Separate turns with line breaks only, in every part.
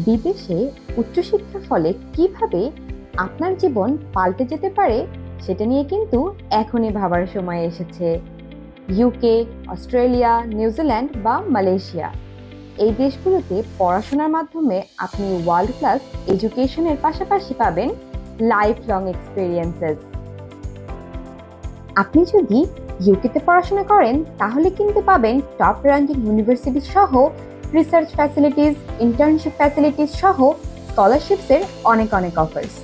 বিদেশে উচ্চশিক্ষার ফলে কিভাবে আপনার জীবন পাল্টে যেতে পারে সেটা নিয়ে কিন্তু এখনই ভাবার সময় এসেছে। ইউকে, অস্ট্রেলিয়া, নিউজিল্যান্ড বা মালয়েশিয়া, এই দেশগুলোতে পড়াশোনার মাধ্যমে আপনি ওয়ার্ল্ড ক্লাস এডুকেশনের পাশাপাশি পাবেন লাইফ লং এক্সপিরিয়েন্সেস। আপনি যদি ইউকেতে পড়াশোনা করেন তাহলে কিন্তু পাবেন টপ র্যাঙ্কিং ইউনিভার্সিটি সহ রিসার্চ ফ্যাসিলিটিস, ইন্টার্নশিপ ফ্যাসিলিটিস সহ স্কলারশিপসের অনেক অনেক অফার্স।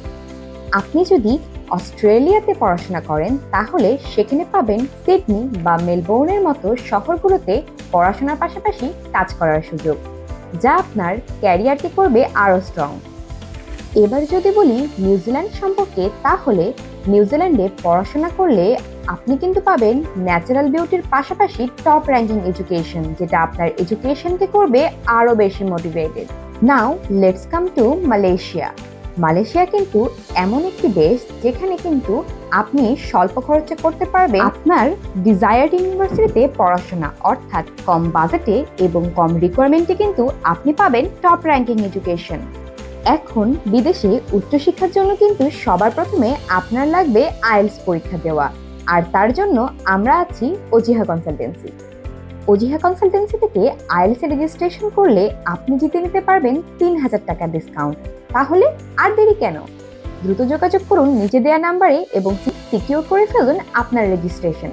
আপনি যদি অস্ট্রেলিয়াতে পড়াশোনা করেন তাহলে সেখানে পাবেন সিডনি বা মেলবোর্নের মতো শহরগুলোতে পড়াশোনার পাশাপাশি কাজ করার সুযোগ, যা আপনার ক্যারিয়ারকে করবে আরও স্ট্রং। এবার যদি বলি নিউজিল্যান্ড সম্পর্কে, তাহলে নিউজিল্যান্ডে পড়াশোনা করলে আপনি কিন্তু পাবেন ন্যাচারাল বিউটির পাশাপাশি টপ র্যাঙ্কিং এডুকেশন, যেটা আপনার এডুকেশনকে করবে আরো বেশি motivated. Now let's come to Malaysia. Malaysia কিন্তু এমন একটি দেশ যেখানে কিন্তু আপনি স্বল্প খরচে করতে পারবেন আপনার ডিজায়ার্ড ইউনিভার্সিটিতে পড়াশোনা, অর্থাৎ কম বাজেটে এবং কম রিকোয়ারমেন্টে কিন্তু আপনি পাবেন টপ র্যাঙ্কিং এডুকেশন। এখন বিদেশে উচ্চশিক্ষার জন্য কিন্তু সবার প্রথমে আপনার লাগবে আইএলটিএস পরীক্ষা দেওয়া, আর তার জন্য আমরা আছি অজিহা কনসালটেন্সি। অজিহা কনসালটেন্সি থেকে আইএলটিএস রেজিস্ট্রেশন করলে আপনি জিতে নিতে পারবেন 3000 টাকা ডিসকাউন্ট। তাহলে আর দেরি কেন, দ্রুত যোগাযোগ করুন নিচে দেওয়া নাম্বারে এবং সিকিউর করে ফেলুন আপনার রেজিস্ট্রেশন।